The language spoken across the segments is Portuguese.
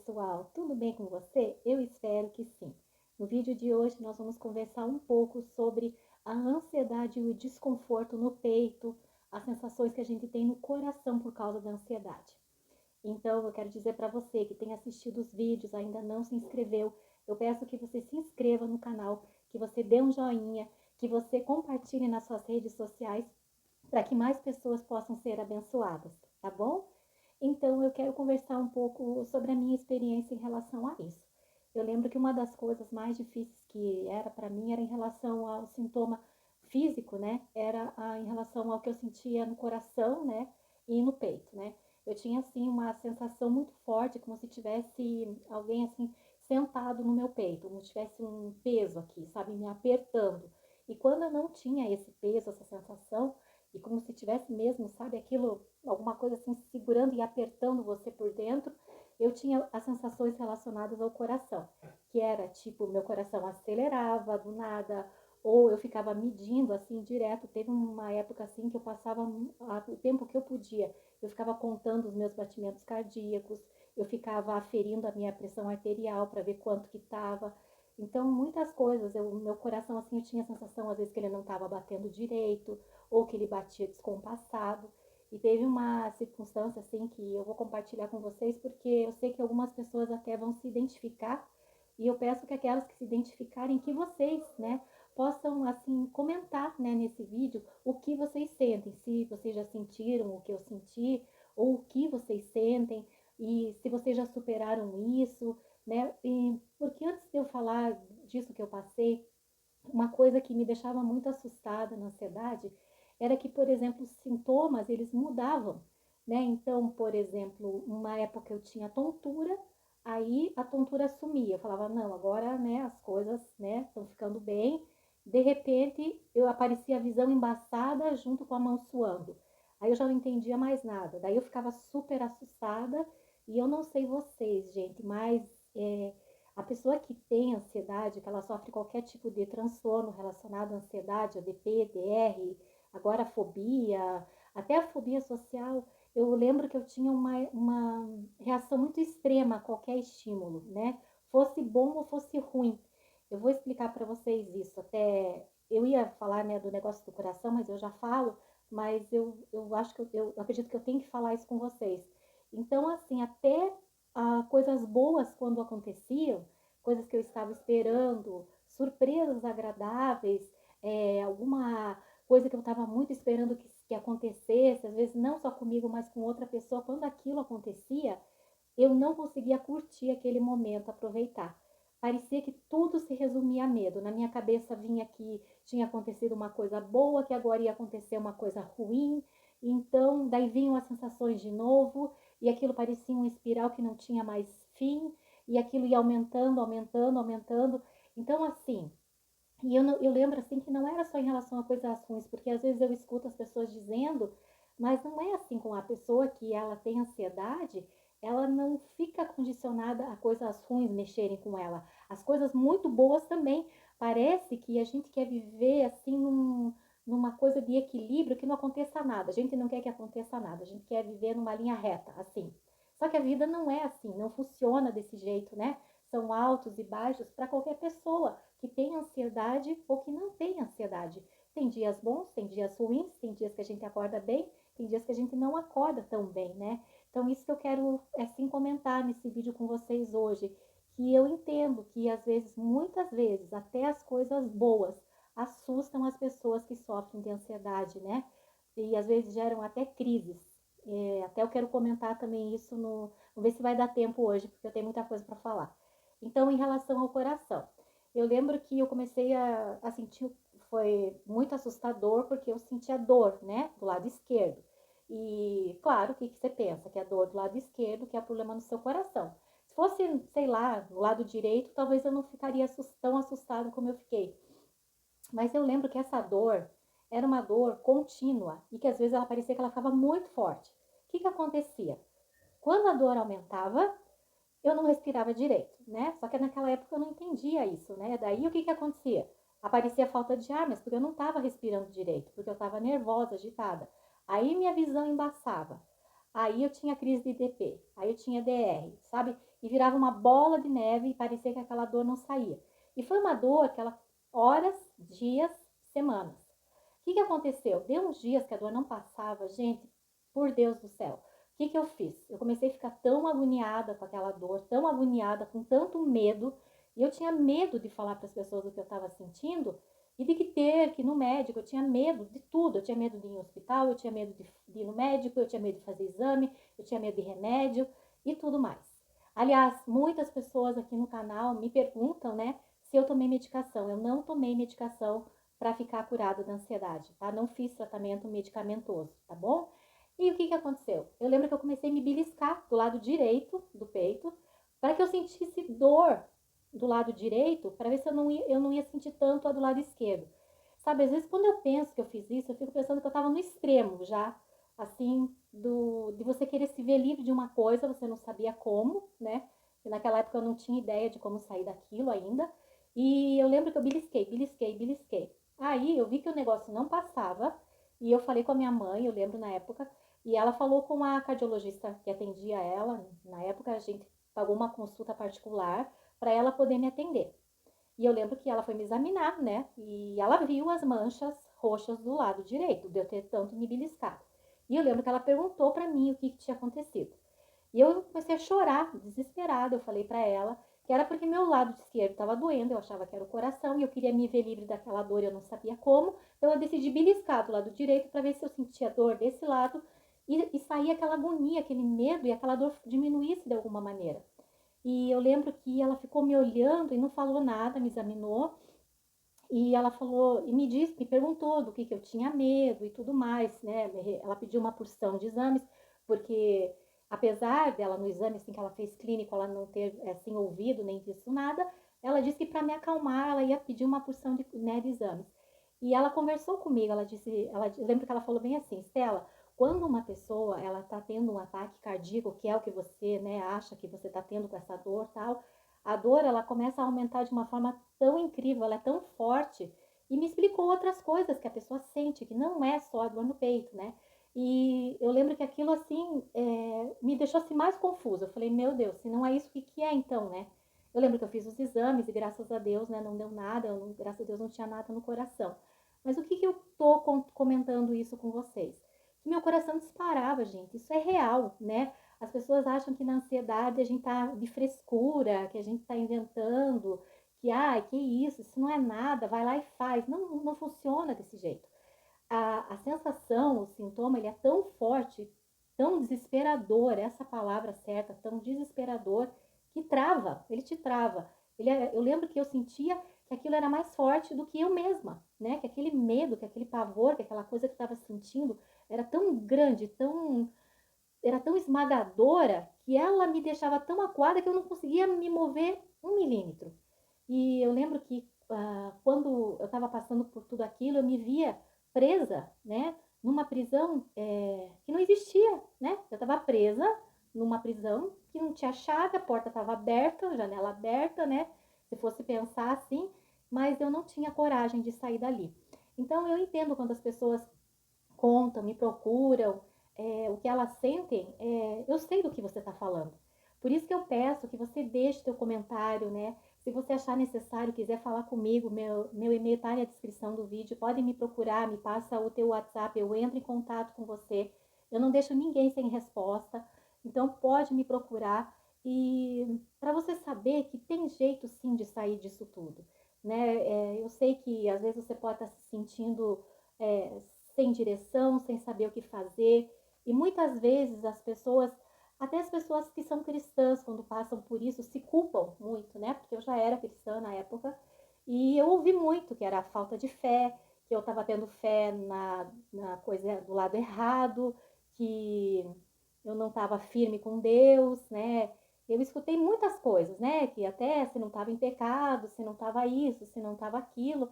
pessoal, tudo bem com você? Eu espero que sim. No vídeo de hoje nós vamos conversar um pouco sobre a ansiedade e o desconforto no peito, as sensações que a gente tem no coração por causa da ansiedade. Então eu quero dizer para você que tem assistido os vídeos, ainda não se inscreveu, eu peço que você se inscreva no canal, que você dê um joinha, que você compartilhe nas suas redes sociais para que mais pessoas possam ser abençoadas, tá bom? Então, eu quero conversar um pouco sobre a minha experiência em relação a isso. Eu lembro que uma das coisas mais difíceis que era para mim era em relação ao sintoma físico, né? Era em relação ao que eu sentia no coração, né? E no peito, né? Eu tinha assim uma sensação muito forte, como se tivesse alguém assim sentado no meu peito, como se tivesse um peso aqui, sabe, me apertando. E quando eu não tinha esse peso, essa sensação, e como se tivesse mesmo, sabe, aquilo, alguma coisa assim segurando e apertando você por dentro, eu tinha as sensações relacionadas ao coração, que era tipo, meu coração acelerava do nada, ou eu ficava medindo assim direto. Teve uma época assim que eu passava o tempo que eu podia, eu ficava contando os meus batimentos cardíacos, eu ficava aferindo a minha pressão arterial para ver quanto que estava. Então, muitas coisas, meu coração assim, eu tinha a sensação às vezes que ele não estava batendo direito, ou que ele batia descompassado. E teve uma circunstância assim que eu vou compartilhar com vocês, porque eu sei que algumas pessoas até vão se identificar, e eu peço que aquelas que se identificarem, que vocês, né, possam assim comentar, né, nesse vídeo o que vocês sentem, se vocês já sentiram o que eu senti, ou o que vocês sentem, e se vocês já superaram isso, né? E porque antes de eu falar disso que eu passei, uma coisa que me deixava muito assustada na ansiedade era que, por exemplo, os sintomas eles mudavam, né? Então, por exemplo, uma época eu tinha tontura, aí a tontura sumia. Eu falava, não, agora, né, as coisas, né, estão ficando bem. De repente, eu aparecia a visão embaçada junto com a mão suando. Aí eu já não entendia mais nada. Daí eu ficava super assustada e eu não sei vocês, gente, mas a pessoa que tem ansiedade, que ela sofre qualquer tipo de transtorno relacionado à ansiedade, ADP, DR, agora a fobia, até a fobia social, eu lembro que eu tinha uma reação muito extrema a qualquer estímulo, né? Fosse bom ou fosse ruim. Eu vou explicar para vocês isso. Até eu ia falar, né, do negócio do coração, mas eu já falo, mas eu acho que eu acredito que eu tenho que falar isso com vocês. Então, assim, até coisas boas quando aconteciam, coisas que eu estava esperando, surpresas agradáveis, alguma coisa que eu estava muito esperando que acontecesse, às vezes não só comigo, mas com outra pessoa, quando aquilo acontecia, eu não conseguia curtir aquele momento, aproveitar. Parecia que tudo se resumia a medo. Na minha cabeça vinha que tinha acontecido uma coisa boa, que agora ia acontecer uma coisa ruim. Então, daí vinham as sensações de novo, e aquilo parecia uma espiral que não tinha mais fim, e aquilo ia aumentando, aumentando, aumentando. Então, assim, e eu lembro assim que não era só em relação a coisas ruins, porque às vezes eu escuto as pessoas dizendo, mas não é assim com a pessoa que ela tem ansiedade, ela não fica condicionada a coisas ruins mexerem com ela. As coisas muito boas também. Parece que a gente quer viver assim numa coisa de equilíbrio, que não aconteça nada. A gente não quer que aconteça nada, a gente quer viver numa linha reta, assim. Só que a vida não é assim, não funciona desse jeito, né? São altos e baixos para qualquer pessoa que tem ansiedade ou que não tem ansiedade. Tem dias bons, tem dias ruins, tem dias que a gente acorda bem, tem dias que a gente não acorda tão bem, né? Então, isso que eu quero, assim, comentar nesse vídeo com vocês hoje, que eu entendo que, às vezes, muitas vezes, até as coisas boas assustam as pessoas que sofrem de ansiedade, né? E, às vezes, geram até crises. Até eu quero comentar também isso vamos ver se vai dar tempo hoje, porque eu tenho muita coisa para falar. Então, em relação ao coração, eu lembro que eu comecei a sentir, foi muito assustador, porque eu sentia dor, né, do lado esquerdo. E, claro, o que você pensa? Que é a dor do lado esquerdo, que é problema no seu coração. Se fosse, sei lá, no lado direito, talvez eu não ficaria tão assustada como eu fiquei. Mas eu lembro que essa dor era uma dor contínua e que às vezes ela parecia que ela ficava muito forte. O que acontecia? Quando a dor aumentava, eu não respirava direito, né? Só que naquela época eu não entendia isso, né? Daí o que acontecia? Aparecia falta de ar, mas porque eu não estava respirando direito, porque eu estava nervosa, agitada. Aí minha visão embaçava. aí eu tinha crise de DP, aí eu tinha DR, sabe? E virava uma bola de neve e parecia que aquela dor não saía. E foi uma dor, aquela horas, dias, semanas. O que aconteceu? Deu uns dias que a dor não passava, gente, por Deus do céu. O que eu fiz? Eu comecei a ficar tão agoniada com aquela dor, tão agoniada, com tanto medo, e eu tinha medo de falar para as pessoas o que eu estava sentindo, e de que ter que ir no médico, eu tinha medo de tudo. Eu tinha medo de ir no hospital, eu tinha medo de ir no médico, eu tinha medo de fazer exame, eu tinha medo de remédio e tudo mais. Aliás, muitas pessoas aqui no canal me perguntam, né, se eu tomei medicação. Eu não tomei medicação para ficar curada da ansiedade, tá? Não fiz tratamento medicamentoso, tá bom? E o que aconteceu? Eu lembro que eu comecei a me beliscar do lado direito do peito para que eu sentisse dor do lado direito, para ver se eu não ia sentir tanto a do lado esquerdo. Sabe, às vezes quando eu penso que eu fiz isso, eu fico pensando que eu estava no extremo já, assim, de você querer se ver livre de uma coisa, você não sabia como, né? E naquela época eu não tinha ideia de como sair daquilo ainda. E eu lembro que eu belisquei, belisquei, belisquei. Aí eu vi que o negócio não passava, e eu falei com a minha mãe, eu lembro na época, e ela falou com a cardiologista que atendia ela. Na época a gente pagou uma consulta particular para ela poder me atender. E eu lembro que ela foi me examinar, né? E ela viu as manchas roxas do lado direito, de eu ter tanto me beliscado. E eu lembro que ela perguntou para mim o que tinha acontecido. E eu comecei a chorar, desesperada. Eu falei para ela que era porque meu lado esquerdo estava doendo, eu achava que era o coração e eu queria me ver livre daquela dor, eu não sabia como. Então eu decidi beliscar do lado direito para ver se eu sentia dor desse lado e saía aquela agonia, aquele medo e aquela dor diminuísse de alguma maneira. E eu lembro que ela ficou me olhando e não falou nada, me examinou. E ela falou, e me disse, me perguntou do que eu tinha medo e tudo mais, né? Ela pediu uma porção de exames, porque apesar dela no exame assim que ela fez clínico, ela não ter assim ouvido nem visto nada, ela disse que para me acalmar, ela ia pedir uma porção de, né, de exames. E ela conversou comigo, ela disse, eu lembro que ela falou bem assim, Stella, quando uma pessoa ela tá tendo um ataque cardíaco, que é o que você, né, acha que você tá tendo com essa dor, tal, a dor ela começa a aumentar de uma forma tão incrível, ela é tão forte, e me explicou outras coisas que a pessoa sente, que não é só a dor no peito, né? E eu lembro que aquilo assim me deixou assim mais confusa. Eu falei, meu Deus, se não é isso, o que é então, né? Eu lembro que eu fiz os exames e graças a Deus, né, não deu nada, graças a Deus não tinha nada no coração. Mas o que eu tô comentando isso com vocês? Que meu coração disparava, gente. Isso é real, né? As pessoas acham que na ansiedade a gente tá de frescura, que a gente tá inventando, que isso não é nada, vai lá e faz. Não, não funciona desse jeito. A sensação, o sintoma, ele é tão forte, tão desesperador, essa palavra certa, tão desesperador, que trava, ele te trava. Eu lembro que eu sentia que aquilo era mais forte do que eu mesma, né? Que aquele medo, que aquele pavor, que aquela coisa que eu estava sentindo era tão grande, era tão esmagadora, que ela me deixava tão acuada que eu não conseguia me mover um milímetro. E eu lembro que quando eu estava passando por tudo aquilo, eu me via presa, né, numa prisão que não existia, né? Eu estava presa numa prisão que não tinha chave, a porta estava aberta, janela aberta, né? Se fosse pensar assim, mas eu não tinha coragem de sair dali. Então eu entendo quando as pessoas contam, me procuram, o que elas sentem, eu sei do que você está falando. Por isso que eu peço que você deixe teu comentário, né? Se você achar necessário, quiser falar comigo, meu e-mail está na descrição do vídeo, pode me procurar, me passa o teu WhatsApp, eu entro em contato com você. Eu não deixo ninguém sem resposta, então pode me procurar e para você saber que tem jeito sim de sair disso tudo, né? Eu sei que às vezes você pode estar se sentindo é, sem direção, sem saber o que fazer. E muitas vezes as pessoas, até as pessoas que são cristãs, quando passam por isso, se culpam muito, né? Porque eu já era cristã na época e eu ouvi muito que era a falta de fé, que eu estava tendo fé na coisa do lado errado, que eu não estava firme com Deus, né? Eu escutei muitas coisas, né? Que até se não estava em pecado, se não estava isso, se não estava aquilo.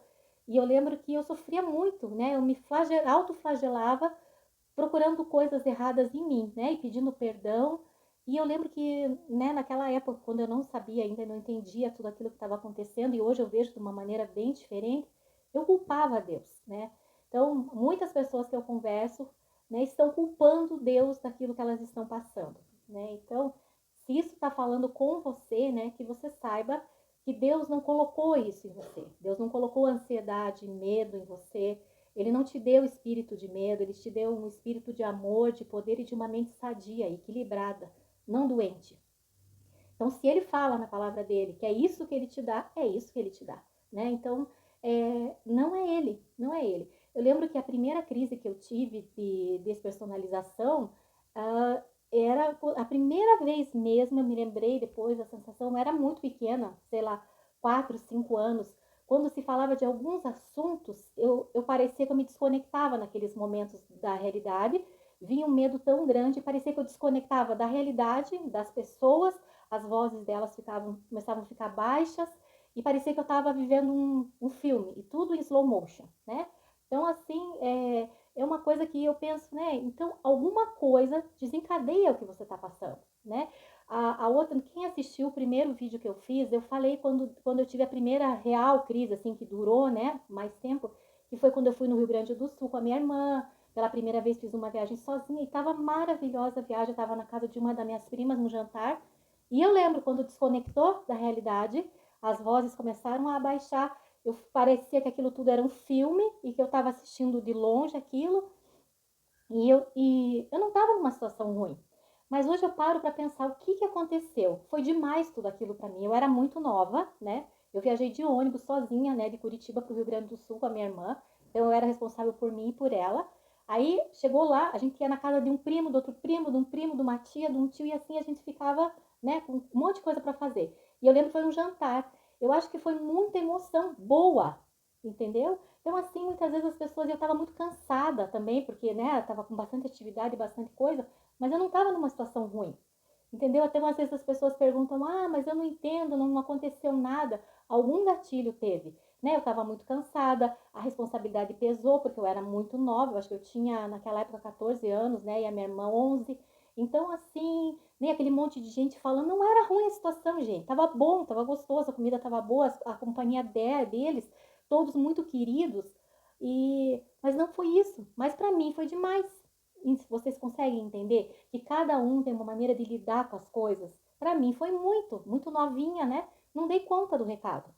E eu lembro que eu sofria muito, né? Eu me autoflagelava procurando coisas erradas em mim, né? E pedindo perdão. E eu lembro que, né, naquela época, quando eu não sabia ainda, não entendia tudo aquilo que estava acontecendo, e hoje eu vejo de uma maneira bem diferente, eu culpava a Deus, né? Então, muitas pessoas que eu converso né, estão culpando Deus daquilo que elas estão passando, né? Então, se isso está falando com você, né, que você saiba que Deus não colocou isso em você. Deus não colocou ansiedade, medo em você. Ele não te deu espírito de medo, ele te deu um espírito de amor, de poder e de uma mente sadia, equilibrada, não doente. Então, se ele fala na palavra dele que é isso que ele te dá, é isso que ele te dá, né? Então, não é ele, não é ele. Eu lembro que a primeira crise que eu tive de despersonalização era a primeira vez mesmo, eu me lembrei depois, a sensação era muito pequena, sei lá, 4, 5 anos. Quando se falava de alguns assuntos, eu parecia que eu me desconectava naqueles momentos da realidade, vinha um medo tão grande, parecia que eu desconectava da realidade, das pessoas, as vozes delas começavam a ficar baixas e parecia que eu estava vivendo um filme, e tudo em slow motion, né? Então, assim, é uma coisa que eu penso, né? Então, alguma coisa desencadeia o que você está passando, né? A outra, quem assistiu o primeiro vídeo que eu fiz, eu falei quando eu tive a primeira real crise, assim, que durou, né, mais tempo, que foi quando eu fui no Rio Grande do Sul com a minha irmã, pela primeira vez fiz uma viagem sozinha e estava maravilhosa a viagem, eu estava na casa de uma das minhas primas no jantar, e eu lembro quando desconectou da realidade, as vozes começaram a abaixar, eu parecia que aquilo tudo era um filme e que eu estava assistindo de longe aquilo, e eu não estava numa situação ruim. Mas hoje eu paro para pensar o que aconteceu. Foi demais tudo aquilo para mim. Eu era muito nova, né? Eu viajei de ônibus sozinha, né, de Curitiba para o Rio Grande do Sul com a minha irmã. Então eu era responsável por mim e por ela. Aí chegou lá, a gente ia na casa de um primo, do outro primo, de um primo, de uma tia, de um tio, e assim a gente ficava, né, com um monte de coisa para fazer. E eu lembro que foi um jantar. Eu acho que foi muita emoção boa, entendeu? Então, assim, muitas vezes as pessoas, eu estava muito cansada também, porque, né, estava com bastante atividade, bastante coisa, mas eu não estava numa situação ruim, entendeu? Até umas vezes as pessoas perguntam, mas eu não entendo, não aconteceu nada. Algum gatilho teve, né? Eu estava muito cansada, a responsabilidade pesou, porque eu era muito nova, eu acho que eu tinha naquela época 14 anos, né, e a minha irmã 11. Então, assim, nem aquele monte de gente falando, não era ruim a situação, gente, tava bom, tava gostoso, a comida tava boa, a companhia deles, todos muito queridos, mas não foi isso, mas para mim foi demais. Vocês conseguem entender que cada um tem uma maneira de lidar com as coisas? Para mim foi muito novinha, né? Não dei conta do recado.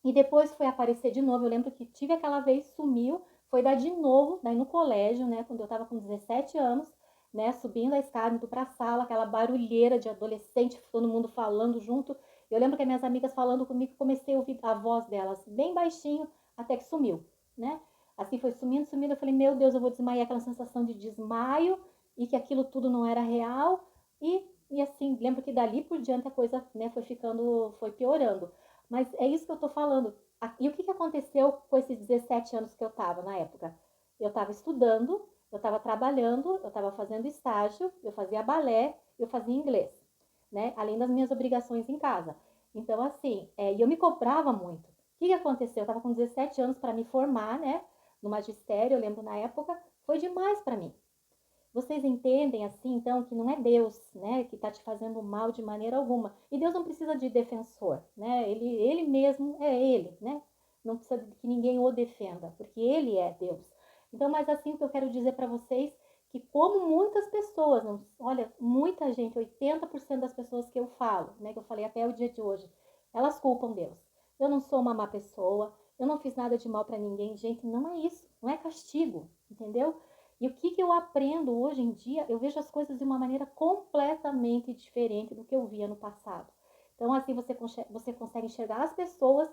E depois foi aparecer de novo. Eu lembro que tive aquela vez, sumiu, foi dar de novo, daí no colégio, né? Quando eu tava com 17 anos, né? Subindo a escada, indo pra sala, aquela barulheira de adolescente, todo mundo falando junto. Eu lembro que as minhas amigas falando comigo, comecei a ouvir a voz delas bem baixinho, até que sumiu, né? Assim foi sumindo, sumindo. Eu falei, meu Deus, eu vou desmaiar, aquela sensação de desmaio e que aquilo tudo não era real. E assim, lembro que dali por diante a coisa, né, foi piorando. Mas é isso que eu tô falando. E o que aconteceu com esses 17 anos que eu tava na época? Eu tava estudando, eu tava trabalhando, eu tava fazendo estágio, eu fazia balé, eu fazia inglês, né? Além das minhas obrigações em casa. Então, assim, e eu me cobrava muito. O que aconteceu? Eu tava com 17 anos para me formar, né? No magistério, eu lembro na época, foi demais para mim. Vocês entendem assim, então, que não é Deus, né, que está te fazendo mal de maneira alguma. E Deus não precisa de defensor, né? Ele mesmo é ele, né? Não precisa que ninguém o defenda, porque ele é Deus. Então, mas assim o que eu quero dizer para vocês que como muitas pessoas, olha, muita gente, 80% das pessoas que eu falo, né, que eu falei até o dia de hoje, elas culpam Deus. Eu não sou uma má pessoa, eu não fiz nada de mal para ninguém, gente, não é isso, não é castigo, entendeu? E o que eu aprendo hoje em dia, eu vejo as coisas de uma maneira completamente diferente do que eu via no passado. Então, assim, você consegue enxergar as pessoas,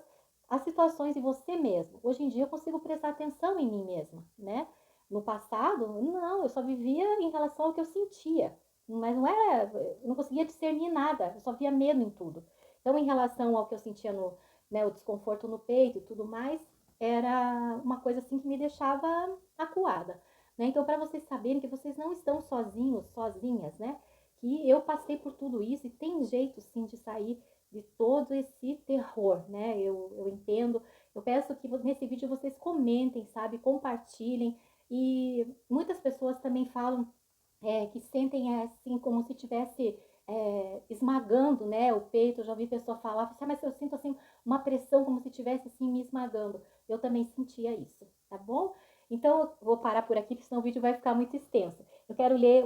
as situações e você mesmo. Hoje em dia eu consigo prestar atenção em mim mesma, né? No passado, não, eu só vivia em relação ao que eu sentia. Mas não era, eu não conseguia discernir nada, eu só via medo em tudo. Então, em relação ao que eu sentia né, o desconforto no peito e tudo mais, era uma coisa assim que me deixava acuada. Né? Então, para vocês saberem que vocês não estão sozinhos, sozinhas, né? Que eu passei por tudo isso e tem jeito sim de sair de todo esse terror, né? Eu entendo. Eu peço que nesse vídeo vocês comentem, sabe? Compartilhem. E muitas pessoas também falam que sentem assim como se tivesse esmagando, né, o peito. Eu já ouvi pessoa falar, assim, mas eu sinto assim uma pressão como se tivesse assim me esmagando. Eu também sentia isso, tá bom? Então, eu vou parar por aqui, porque senão o vídeo vai ficar muito extenso. Eu quero ler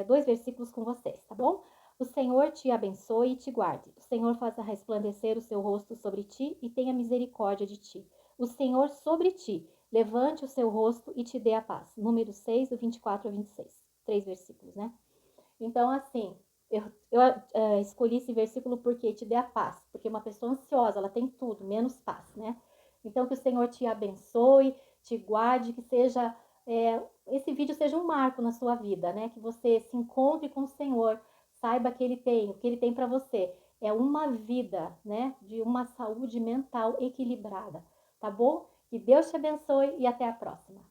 2 versículos com vocês, tá bom? O Senhor te abençoe e te guarde. O Senhor faça resplandecer o seu rosto sobre ti e tenha misericórdia de ti. O Senhor sobre ti levante o seu rosto e te dê a paz. Número 6, do 24 ao 26. 3 versículos, né? Então, assim, eu escolhi esse versículo porque te dê a paz. Porque uma pessoa ansiosa, ela tem tudo, menos paz, né? Então, que o Senhor te abençoe, te guarde, que seja esse vídeo seja um marco na sua vida, né? Que você se encontre com o Senhor, saiba que Ele tem, o que Ele tem para você. É uma vida, né? De uma saúde mental equilibrada, tá bom? Que Deus te abençoe e até a próxima.